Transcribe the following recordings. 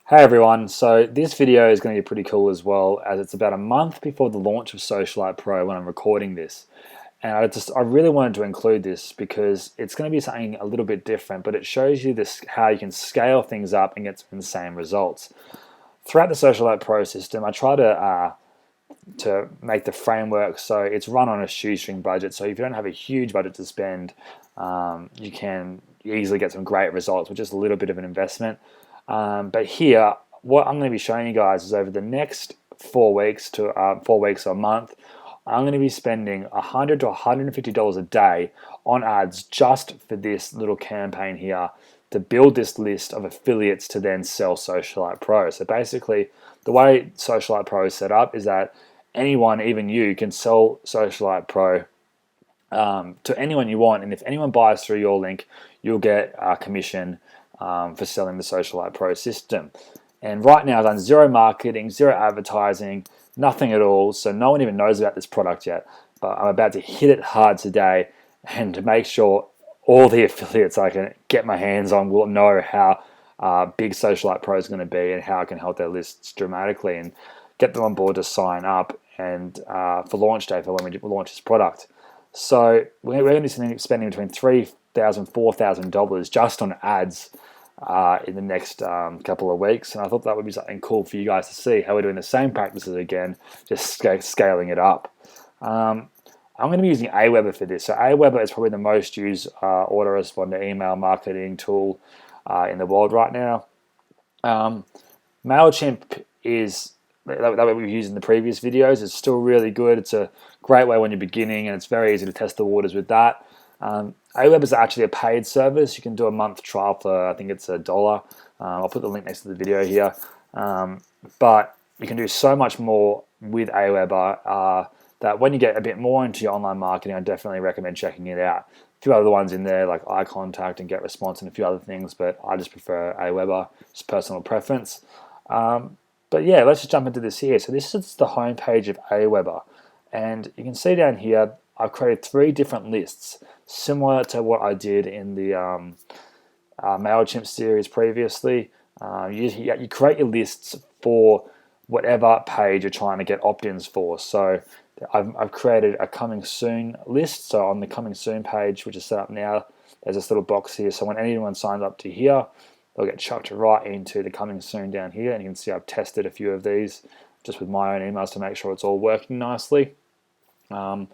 Hey everyone, so this video is going to be pretty cool as well, as it's about a month before the launch of Socialite Pro when I'm recording this. And I really wanted to include this because it's going to be something a little bit different, but it shows you how you can scale things up and get some insane results. Throughout the Socialite Pro system, I try to make the framework so it's run on a shoestring budget. So if you don't have a huge budget to spend, you can easily get some great results with just a little bit of an investment. But here, what I'm going to be showing you guys is over the next 4 weeks to 4 weeks or a month, I'm going to be spending $100 to $150 a day on ads just for this little campaign here to build this list of affiliates to then sell Socialite Pro. So basically, the way Socialite Pro is set up is that anyone, even you, can sell Socialite Pro to anyone you want, and if anyone buys through your link, you'll get a commission for selling the Socialite Pro system. And right now I've done zero marketing, zero advertising, nothing at all, so no one even knows about this product yet, but I'm about to hit it hard today and to make sure all the affiliates I can get my hands on will know how big Socialite Pro is going to be and how I can help their lists dramatically and get them on board to sign up and for launch day for when we launch this product. So we're going to be spending between $3,000 and $4,000 just on ads in the next couple of weeks, and I thought that would be something cool for you guys to see how we're doing the same practices again, just scaling it up. I'm going to be using Aweber for this. So Aweber is probably the most used autoresponder email marketing tool in the world right now. MailChimp is that we've used in the previous videos. It's still really good. It's a great way when you're beginning, and it's very easy to test the waters with that. Aweber is actually a paid service. You can do a month trial for, I think it's $1. I'll put the link next to the video here. But you can do so much more with Aweber that when you get a bit more into your online marketing, I definitely recommend checking it out. A few other ones in there like eye contact and get response and a few other things, but I just prefer Aweber, just personal preference. But yeah, let's just jump into this here. So this is the home page of Aweber, and you can see down here I've created 3 different lists, similar to what I did in the MailChimp series previously. You create your lists for whatever page you're trying to get opt-ins for. So I've created a coming soon list. So on the coming soon page, which is set up now, there's this little box here. So when anyone signs up to here, they'll get chucked right into the coming soon down here. And you can see I've tested a few of these just with my own emails to make sure it's all working nicely. And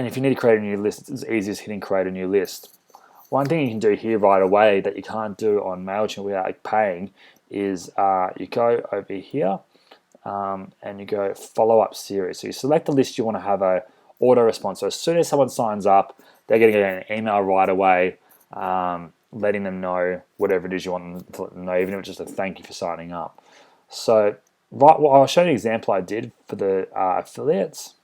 if you need to create a new list, it's as easy as hitting create a new list. One thing you can do here right away that you can't do on MailChimp without paying is you go over here and you go follow up series. So you select the list you want to have a auto response. So as soon as someone signs up, they're going to get an email right away letting them know whatever it is you want them to let them know, even if it's just a thank you for signing up. So I'll show you an example I did for the affiliates.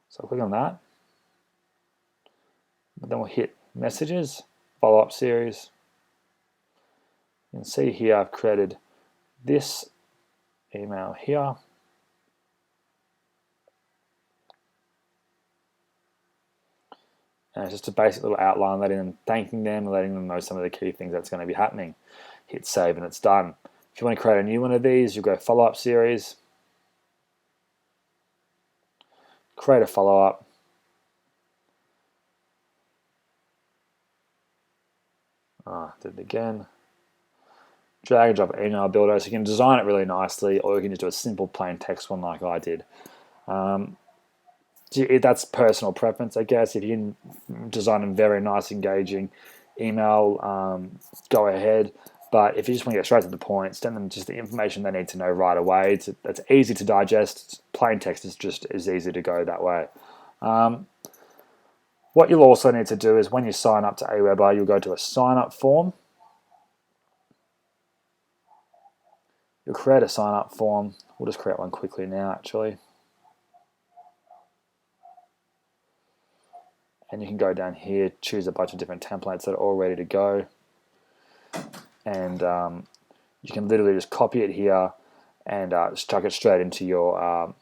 So click on that. But then we'll hit messages, follow-up series. You can see here I've created this email here. And it's just a basic little outline, thanking them and letting them know some of the key things that's going to be happening. Hit save and it's done. If you want to create a new one of these, you'll go follow-up series, create a follow-up, did it again, drag and drop email builder, so you can design it really nicely, or you can just do a simple plain text one like I did. That's personal preference, I guess. If you can design a very nice, engaging email, go ahead. But if you just want to get straight to the point, send them just the information they need to know right away. It's easy to digest. Plain text is just as easy to go that way. What you'll also need to do is when you sign up to Aweber, you'll go to a sign up form. You'll create a sign up form. We'll just create one quickly now, actually. And you can go down here, choose a bunch of different templates that are all ready to go. And you can literally just copy it here and chuck it straight into your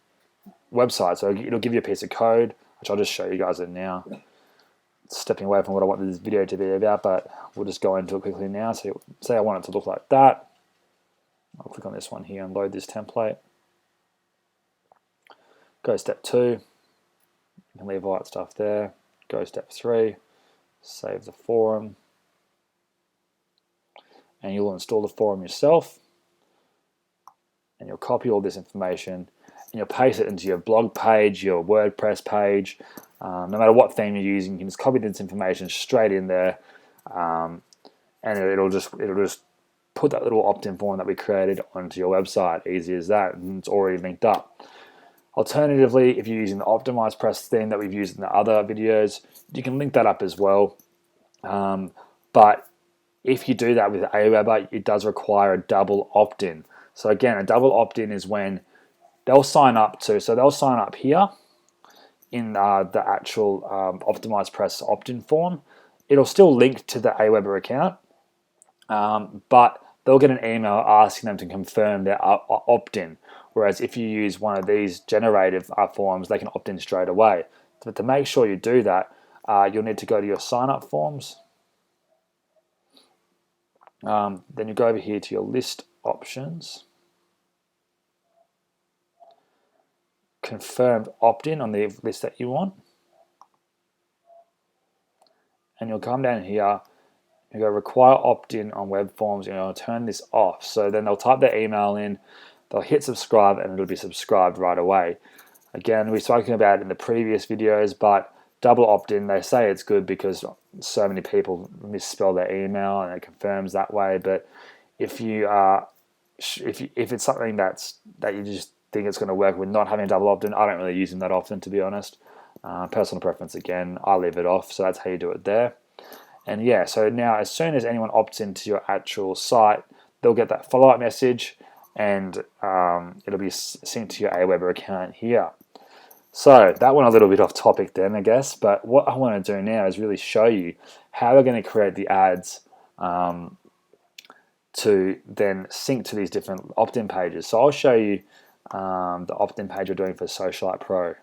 website. So it'll give you a piece of code, which I'll just show you guys it now. stepping away from what I want this video to be about, but we'll just go into it quickly now. So say I want it to look like that. I'll click on this one here and load this template. Go step 2. You can leave all that stuff there. Go step 3. Save the forum. And you'll install the forum yourself. And you'll copy all this information and you'll paste it into your blog page, your WordPress page. No matter what theme you're using, you can just copy this information straight in there, and it'll just put that little opt-in form that we created onto your website. Easy as that, and it's already linked up. Alternatively, if you're using the optimized press theme that we've used in the other videos, you can link that up as well. But if you do that with Aweber, it does require a double opt-in. So again, a double opt-in is when they'll sign up here in the actual optimized press opt-in form. It'll still link to the Aweber account, but they'll get an email asking them to confirm their opt-in. Whereas if you use one of these generative forms, they can opt in straight away. But to make sure you do that, you'll need to go to your sign-up forms. Then you go over here to your list options. Confirmed opt-in on the list that you want. And you'll come down here, you go require opt-in on web forms, and you'll turn this off. So then they'll type their email in, they'll hit subscribe, and it'll be subscribed right away. Again, we've spoken about it in the previous videos, but double opt-in, they say it's good because so many people misspell their email and it confirms that way. But if you if it's something that you just think it's going to work with not having a double opt-in, I don't really use them that often, to be honest. Personal preference again, I leave it off, so that's how you do it there. And yeah, so now as soon as anyone opts into your actual site, they'll get that follow-up message, and it'll be synced to your Aweber account here. So that went a little bit off topic then, I guess, but what I want to do now is really show you how we're going to create the ads to then sync to these different opt-in pages. So I'll show you the opt-in page we're doing for Socialite Pro.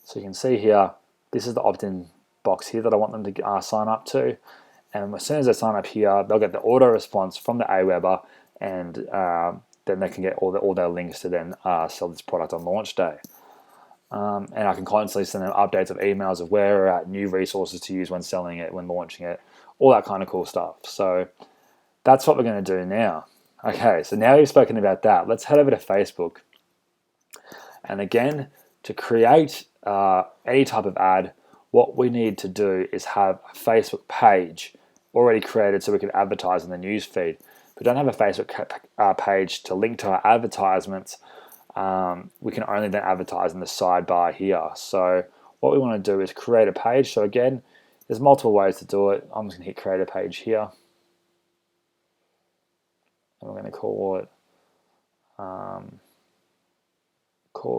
So you can see here, this is the opt-in box here that I want them to sign up to. And as soon as they sign up here, they'll get the auto response from the Aweber, and then they can get all their links to then sell this product on launch day. And I can constantly send them updates of emails of where we're at, new resources to use when selling it, when launching it, all that kind of cool stuff. So that's what we're going to do now. Okay, so now we've spoken about that, let's head over to Facebook. And again, to create any type of ad, what we need to do is have a Facebook page already created so we can advertise in the news feed. If we don't have a Facebook page to link to our advertisements, we can only then advertise in the sidebar here. So what we want to do is create a page. So again, there's multiple ways to do it. I'm just going to hit create a page here. And we're going to call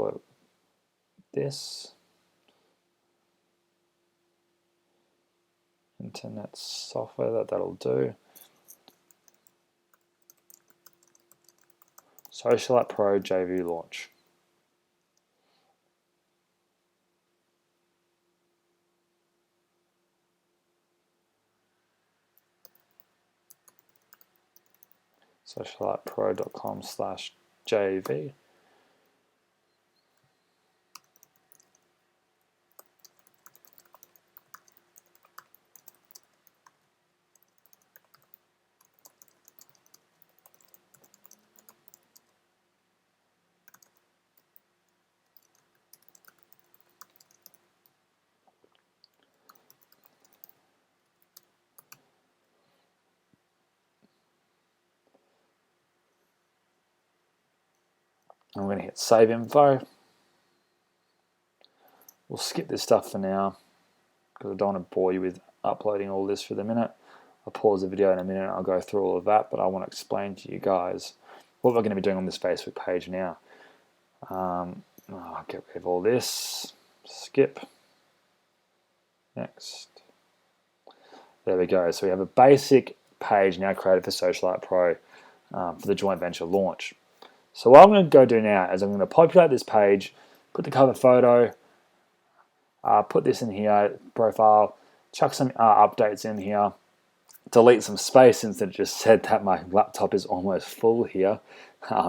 it this. Internet software, that'll do. Socialite Pro JV launch. socialitepro.com/JV. I'm going to hit save info. We'll skip this stuff for now because I don't want to bore you with uploading all this for the minute. I'll pause the video in a minute and I'll go through all of that, but I want to explain to you guys what we're going to be doing on this Facebook page now. I'll get rid of all this. Skip. Next. There we go. So we have a basic page now created for Socialite Pro for the joint venture launch. So what I'm going to go do now is I'm going to populate this page, put the cover photo, put this in here, profile, chuck some updates in here, delete some space since it just said that my laptop is almost full here.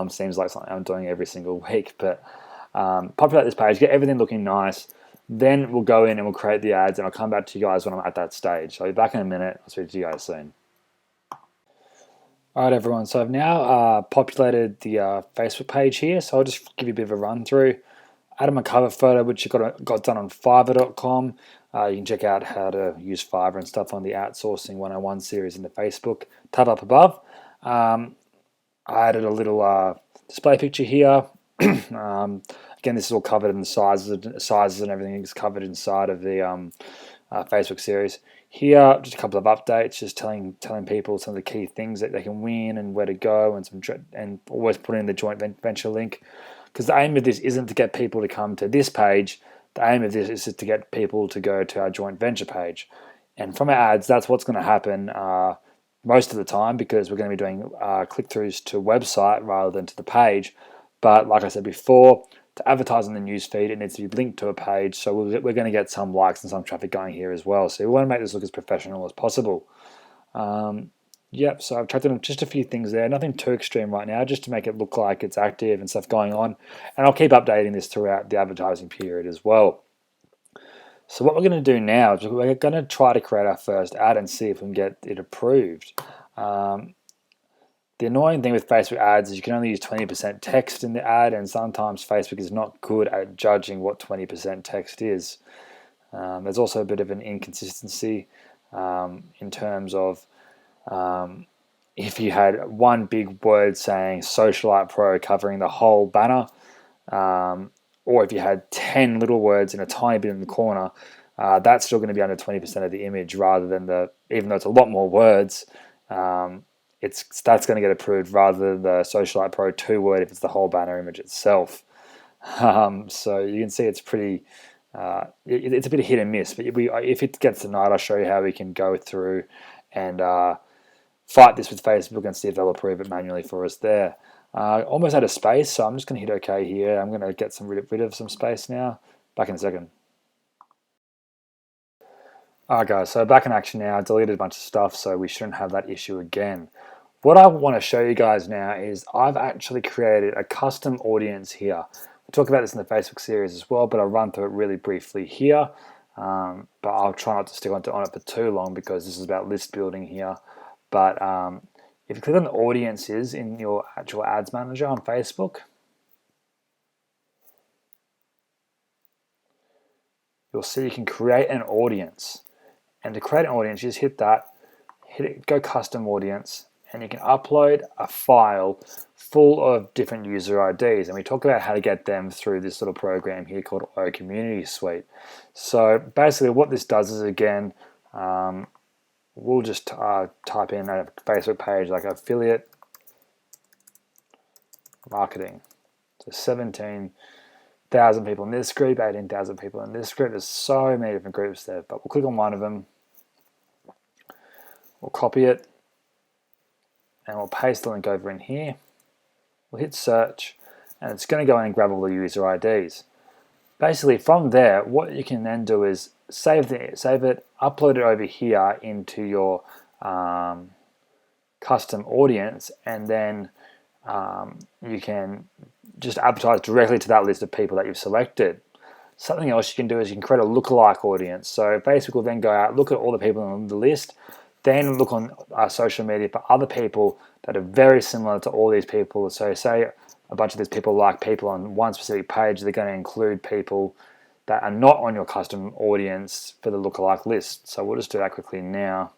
Seems like something I'm doing every single week, but populate this page, get everything looking nice. Then we'll go in and we'll create the ads, and I'll come back to you guys when I'm at that stage. I'll be back in a minute. I'll speak to you guys soon. All right, everyone. So I've now populated the Facebook page here. So I'll just give you a bit of a run through. Added my cover photo, which I got done on Fiverr.com. You can check out how to use Fiverr and stuff on the Outsourcing 101 series in the Facebook tab up above. I added a little display picture here. Again, this is all covered in the sizes and everything is covered inside of the Facebook series. Here, just a couple of updates, just telling people some of the key things that they can win and where to go, and always put in the joint venture link. Because the aim of this isn't to get people to come to this page. The aim of this is to get people to go to our joint venture page. And from our ads, that's what's going to happen most of the time, because we're going to be doing click-throughs to website rather than to the page. But like I said before, to advertise on the newsfeed, it needs to be linked to a page. So we're going to get some likes and some traffic going here as well. So we want to make this look as professional as possible. Yep, so I've tried to do just a few things there, nothing too extreme right now, just to make it look like it's active and stuff going on. And I'll keep updating this throughout the advertising period as well. So what we're going to do now is we're going to try to create our first ad and see if we can get it approved. The annoying thing with Facebook ads is you can only use 20% text in the ad, and sometimes Facebook is not good at judging what 20% text is. There's also a bit of an inconsistency in terms of if you had one big word saying Socialite Pro covering the whole banner, or if you had 10 little words in a tiny bit in the corner, that's still going to be under 20% of the image, rather than even though it's a lot more words, that's going to get approved rather than the Socialite Pro 2 word if it's the whole banner image itself. So you can see it's pretty, it's a bit of hit and miss, but if it gets denied, I'll show you how we can go through and fight this with Facebook and see if they'll approve it manually for us there. Almost out of space, so I'm just going to hit OK here. I'm going to get rid of some space now. Back in a second. Alright guys, so back in action now. I deleted a bunch of stuff, so we shouldn't have that issue again. What I want to show you guys now is I've actually created a custom audience here. We'll talk about this in the Facebook series as well, but I'll run through it really briefly here. But I'll try not to stick on it for too long, because this is about list building here. But if you click on the audiences in your actual ads manager on Facebook, you'll see you can create an audience. And to create an audience, you just hit it, go custom audience, and you can upload a file full of different user IDs. And we talk about how to get them through this little program here called O Community Suite. So basically what this does is, again, we'll just type in a Facebook page like affiliate marketing. So 17,000 people in this group, 18,000 people in this group. There's so many different groups there, but we'll click on one of them. We'll copy it and we'll paste the link over in here. We'll hit search, and it's going to go in and grab all the user IDs. Basically, from there, what you can then do is save it, upload it over here into your custom audience, and then you can just advertise directly to that list of people that you've selected. Something else you can do is you can create a lookalike audience. So Facebook will then go out, look at all the people on the list, then look on social media for other people that are very similar to all these people. So say a bunch of these people like people on one specific page, they're going to include people that are not on your custom audience for the lookalike list. So we'll just do that quickly now.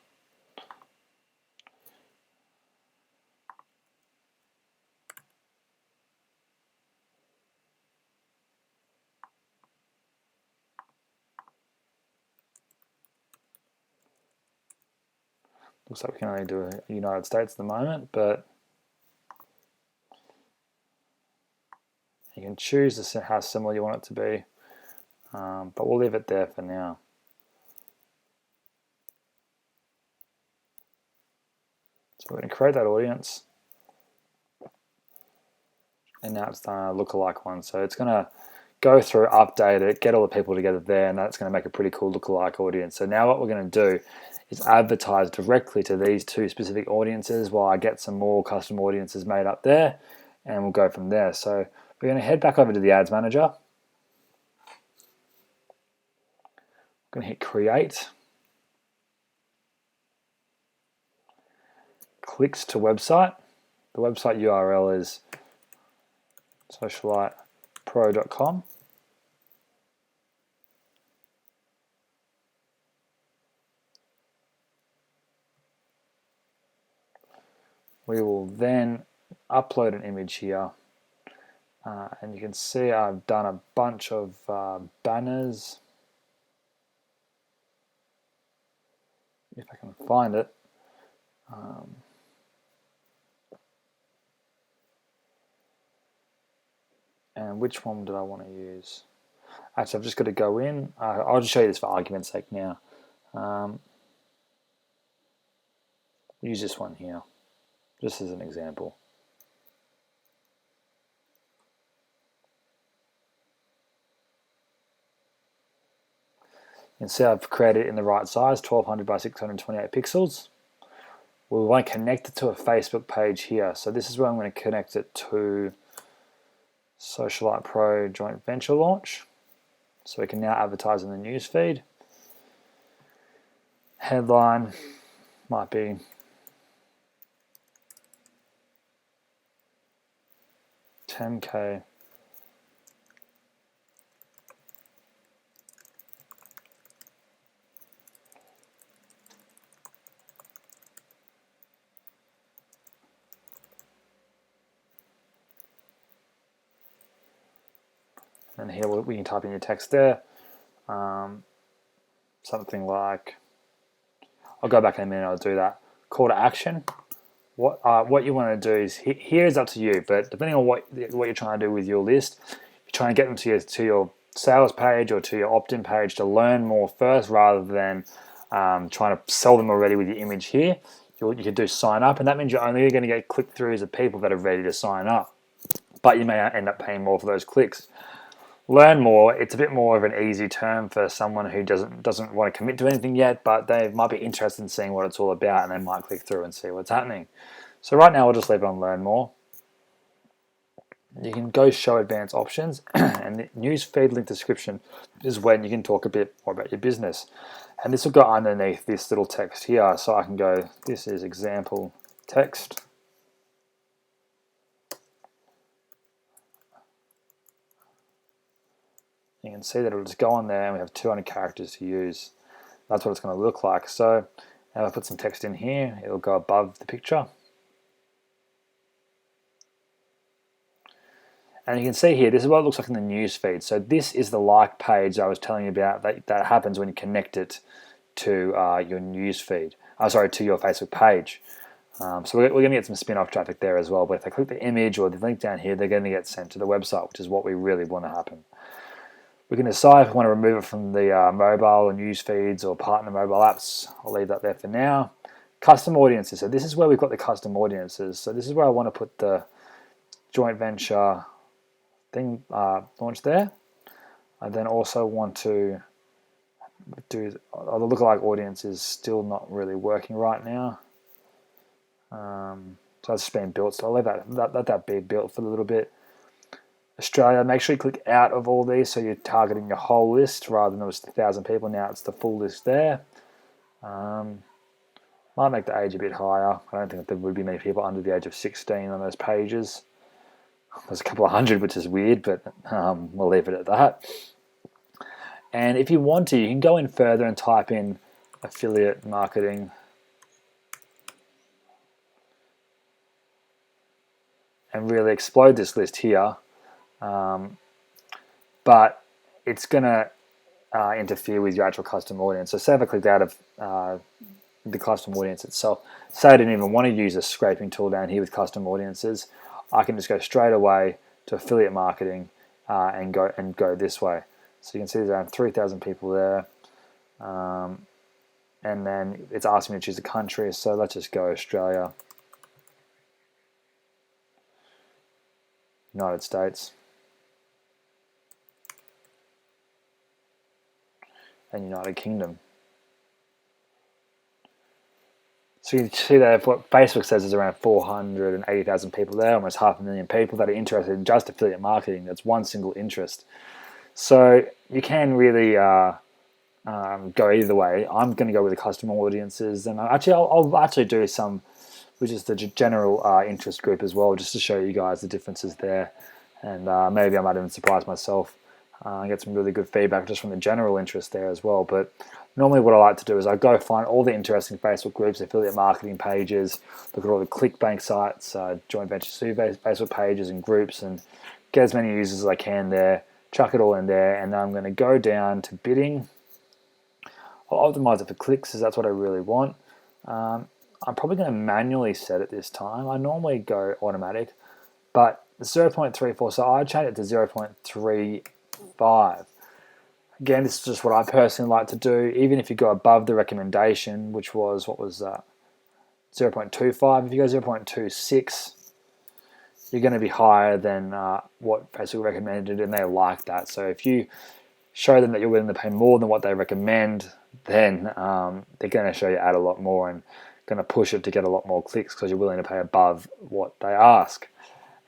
Looks like we can only do the United States at the moment, but you can choose how similar you want it to be, but we'll leave it there for now. So we're going to create that audience. And now it's done a lookalike one. So it's going to go through, update it, get all the people together there, and that's going to make a pretty cool lookalike audience. So now what we're going to do is advertise directly to these two specific audiences while I get some more custom audiences made up there, and we'll go from there. So we're going to head back over to the Ads Manager. I'm going to hit Create. Clicks to website. The website URL is socialitepro.com. We will then upload an image here, and you can see I've done a bunch of banners. If I can find it. And which one did I want to use? Actually, I've just got to go in. I'll just show you this for argument's sake now. Use this one here, just as an example. You can see I've created it in the right size, 1200 by 628 pixels. We want to connect it to a Facebook page here. So this is where I'm going to connect it to Socialite Pro joint venture launch. So we can now advertise in the newsfeed. Headline might be $10K and here we can type in your text there. Something like, I'll go back in a minute, I'll do that. Call to action. What you want to do is, here is up to you, but depending on what you're trying to do with your list, you're trying to get them to your sales page or to your opt-in page to learn more first, rather than trying to sell them already with your image here. You could do sign up, and that means you're only going to get click-throughs of people that are ready to sign up, but you may end up paying more for those clicks. Learn more, it's a bit more of an easy term for someone who doesn't want to commit to anything yet, but they might be interested in seeing what it's all about, and they might click through and see what's happening. So right now we'll just leave it on learn more. You can go show advanced options, and the newsfeed link description is when you can talk a bit more about your business. And this will go underneath this little text here, so I can go, this is example text. You can see that it'll just go on there, and we have 200 characters to use. That's what it's going to look like. So now I put some text in here, it'll go above the picture. And you can see here, this is what it looks like in the news feed. So this is the like page I was telling you about that happens when you connect it to your news feed. To your Facebook page. So we're going to get some spin-off traffic there as well. But if they click the image or the link down here, they're going to get sent to the website, which is what we really want to happen. We can decide if we want to remove it from the mobile or news feeds or partner mobile apps. I'll leave that there for now. Custom audiences. So this is where we've got the custom audiences. So this is where I want to put the joint venture thing launch there. I then also want to do the lookalike audience is still not really working right now. So that's just being built. So I'll let that be built for a little bit. Australia, make sure you click out of all these so you're targeting your whole list rather than it was 1,000 people. Now it's the full list there. Might make the age a bit higher. I don't think there would be many people under the age of 16 on those pages. There's a couple of hundred, which is weird, but we'll leave it at that. And if you want to, you can go in further and type in affiliate marketing and really explode this list here. But it's going to interfere with your actual custom audience. So say if I clicked out of the custom audience itself, say I didn't even want to use a scraping tool down here with custom audiences, I can just go straight away to affiliate marketing and go this way. So you can see there's around 3,000 people there, and then it's asking me to choose a country. So let's just go Australia. United States, and United Kingdom. So you can see that what Facebook says is around 480,000 people there, almost 500,000 people that are interested in just affiliate marketing. That's one single interest. So you can really go either way. I'm going to go with the customer audiences, and I'll actually do some, which is the general interest group as well, just to show you guys the differences there. And maybe I might even surprise myself and get some really good feedback just from the general interest there as well. But normally what I like to do is I go find all the interesting Facebook groups, affiliate marketing pages, look at all the ClickBank sites, joint venture Facebook pages and groups, and get as many users as I can there, chuck it all in there, and then I'm going to go down to bidding. I'll optimize it for clicks because that's what I really want. I'm probably going to manually set it this time. I normally go automatic, but 0.34, so I change it to 0.35. Again, this is just what I personally like to do. Even if you go above the recommendation, which was, what was that? 0.25. If you go 0.26, you're going to be higher than what Facebook recommended, and they like that. So if you show them that you're willing to pay more than what they recommend, then they're going to show you ad a lot more and going to push it to get a lot more clicks because you're willing to pay above what they ask.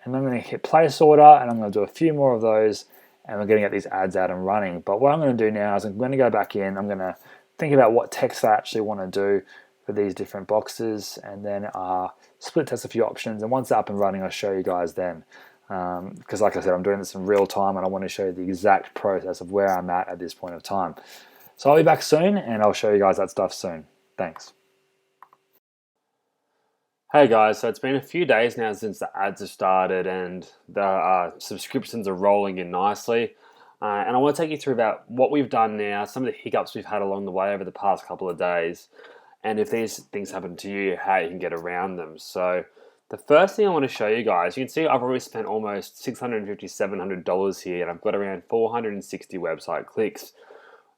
And I'm going to hit place order, and I'm going to do a few more of those, and we're going to get these ads out and running. But what I'm going to do now is I'm going to go back in. I'm going to think about what text I actually want to do for these different boxes, and then split test a few options. And once they're up and running, I'll show you guys then. Because like I said, I'm doing this in real time, and I want to show you the exact process of where I'm at this point of time. So I'll be back soon, and I'll show you guys that stuff soon. Thanks. Hey guys, so it's been a few days now since the ads have started and the subscriptions are rolling in nicely. And I want to take you through about what we've done now, some of the hiccups we've had along the way over the past couple of days, and if these things happen to you, how you can get around them. So the first thing I want to show you guys, you can see I've already spent almost $650, $700 here, and I've got around 460 website clicks.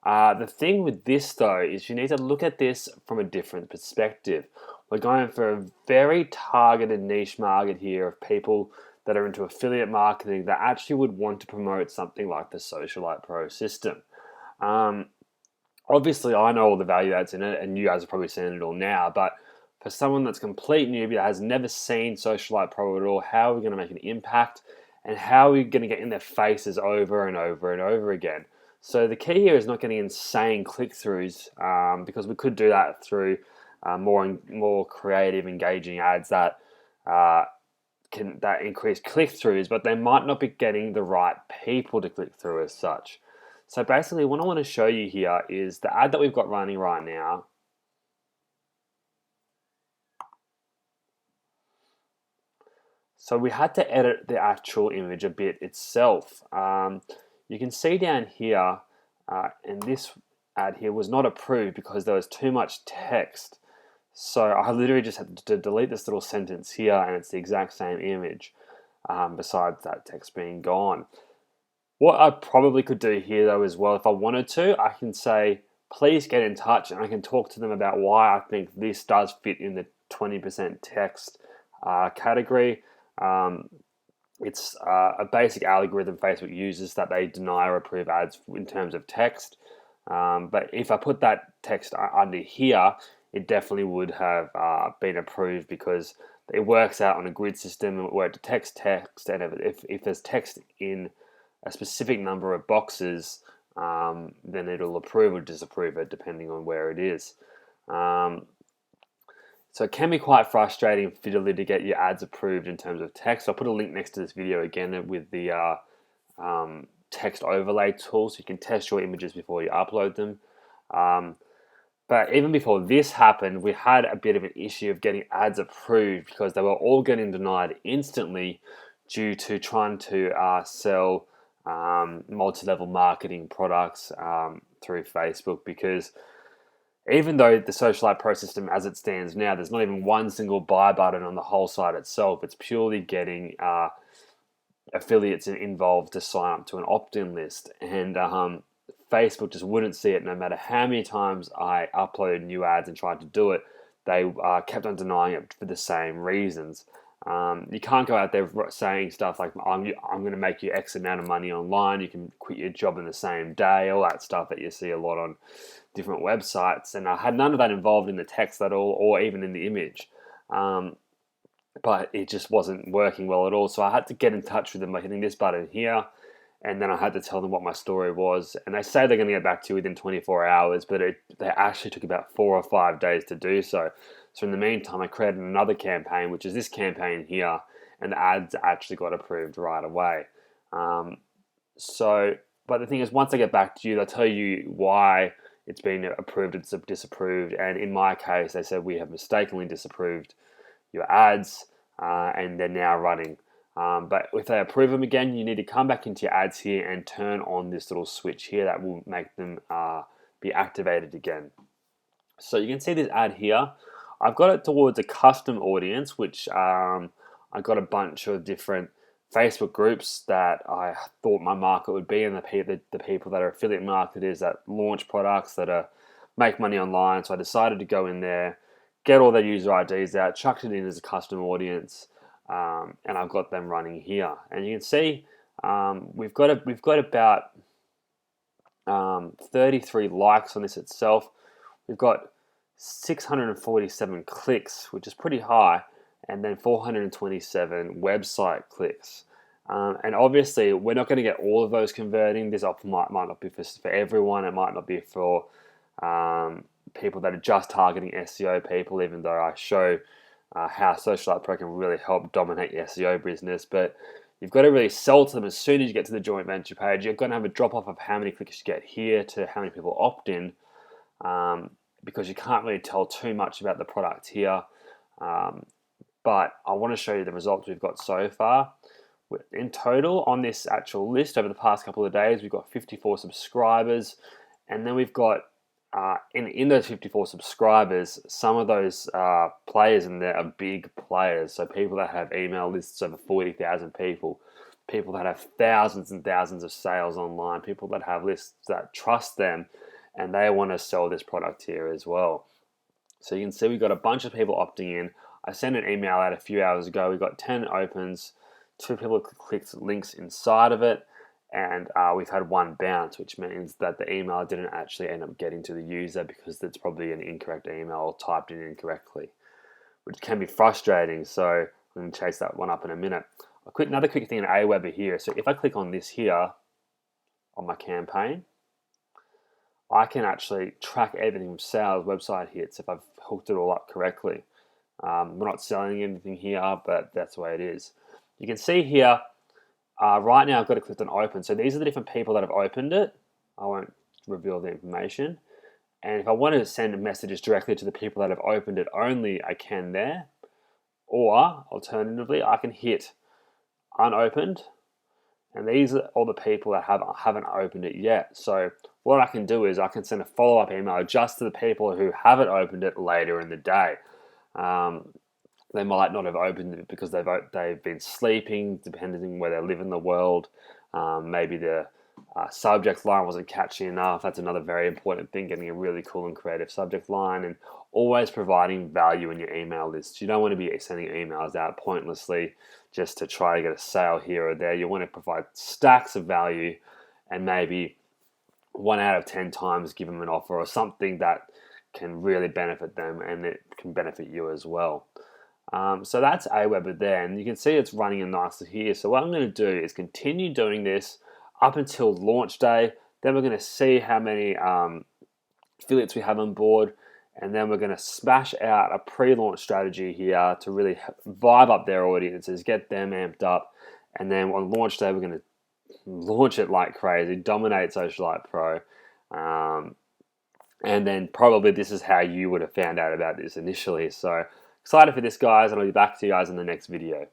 The thing with this though is you need to look at this from a different perspective. We're going for a very targeted niche market here of people that are into affiliate marketing that actually would want to promote something like the Socialite Pro system. Obviously, I know all the value that's in it, and you guys are probably seeing it all now, but for someone that's complete newbie that has never seen Socialite Pro at all, how are we going to make an impact, and how are we going to get in their faces over and over and over again? So the key here is not getting insane click-throughs, because we could do that through more creative, engaging ads that increase click-throughs, but they might not be getting the right people to click through as such. So basically, what I want to show you here is the ad that we've got running right now. So we had to edit the actual image a bit itself. You can see down here, and this ad here was not approved because there was too much text. So I literally just had to delete this little sentence here, and it's the exact same image, besides that text being gone. What I probably could do here though as well, if I wanted to, I can say, please get in touch, and I can talk to them about why I think this does fit in the 20% text category. It's a basic algorithm Facebook uses that they deny or approve ads in terms of text. But if I put that text under here, it definitely would have been approved because it works out on a grid system where it detects text, and if there's text in a specific number of boxes, then it'll approve or disapprove it depending on where it is. So it can be quite frustrating and fiddly to get your ads approved in terms of text. I'll put a link next to this video again with the text overlay tool, so you can test your images before you upload them. But even before this happened, we had a bit of an issue of getting ads approved because they were all getting denied instantly due to trying to sell multi-level marketing products through Facebook, because even though the Socialite Pro system as it stands now, there's not even one single buy button on the whole site itself. It's purely getting affiliates involved to sign up to an opt-in list, and Facebook just wouldn't see it. No matter how many times I uploaded new ads and tried to do it, they kept on denying it for the same reasons. You can't go out there saying stuff like, I'm going to make you X amount of money online, you can quit your job in the same day, all that stuff that you see a lot on different websites. And I had none of that involved in the text at all, or even in the image. But it just wasn't working well at all. So I had to get in touch with them by hitting this button here. And then I had to tell them what my story was. And they say they're going to get back to you within 24 hours, but they actually took about 4 or 5 days to do so. So in the meantime, I created another campaign, which is this campaign here, and the ads actually got approved right away. But the thing is, once I get back to you, they'll tell you why it's been approved and disapproved. And in my case, they said we have mistakenly disapproved your ads, and they're now running. But if they approve them again, you need to come back into your ads here and turn on this little switch here that will make them be activated again. So you can see this ad here. I've got it towards a custom audience, which I got a bunch of different Facebook groups that I thought my market would be, and the people that are affiliate marketers that launch products that make money online. So I decided to go in there, get all their user IDs out, chucked it in as a custom audience, and I've got them running here. And you can see we've got about 33 likes on this itself. We've got 647 clicks, which is pretty high, and then 427 website clicks. And obviously, we're not going to get all of those converting. This offer might not be for everyone. It might not be for people that are just targeting SEO people, even though I show how Social Pro can really help dominate the SEO business. But you've got to really sell to them as soon as you get to the joint venture page. You're going to have a drop off of how many clicks you get here to how many people opt in, because you can't really tell too much about the product here. But I want to show you the results we've got so far. In total, on this actual list over the past couple of days, we've got 54 subscribers, and then we've got in those 54 subscribers, some of those players in there are big players. So people that have email lists over 40,000 people, people that have thousands and thousands of sales online, people that have lists that trust them, and they want to sell this product here as well. So you can see we've got a bunch of people opting in. I sent an email out a few hours ago. We got 10 opens, 2 people clicked links inside of it, and we've had 1 bounce, which means that the email didn't actually end up getting to the user because it's probably an incorrect email or typed in incorrectly, which can be frustrating. So I'm going to chase that one up in a minute. Another quick thing in Aweber here. So if I click on this here on my campaign, I can actually track everything from sales, website hits, if I've hooked it all up correctly. We're not selling anything here, but that's the way it is. You can see here, right now I've got to click on open. So these are the different people that have opened it. I won't reveal the information. And if I want to send messages directly to the people that have opened it only, I can there. Or alternatively, I can hit unopened. And these are all the people that haven't opened it yet. So what I can do is I can send a follow-up email just to the people who haven't opened it later in the day. They might not have opened it because they've been sleeping, depending on where they live in the world. Maybe the subject line wasn't catchy enough. That's another very important thing, getting a really cool and creative subject line, and always providing value in your email list. You don't want to be sending emails out pointlessly just to try to get a sale here or there. You want to provide stacks of value, and maybe 1 out of 10 times give them an offer or something that can really benefit them, and it can benefit you as well. So that's Aweber there, and you can see it's running in nicely here. So what I'm going to do is continue doing this up until launch day. Then we're going to see how many affiliates we have on board, and then we're going to smash out a pre-launch strategy here to really vibe up their audiences, get them amped up, and then on launch day we're going to launch it like crazy, dominate Socialite Pro, and then probably this is how you would have found out about this initially. So excited for this, guys, and I'll be back to you guys in the next video.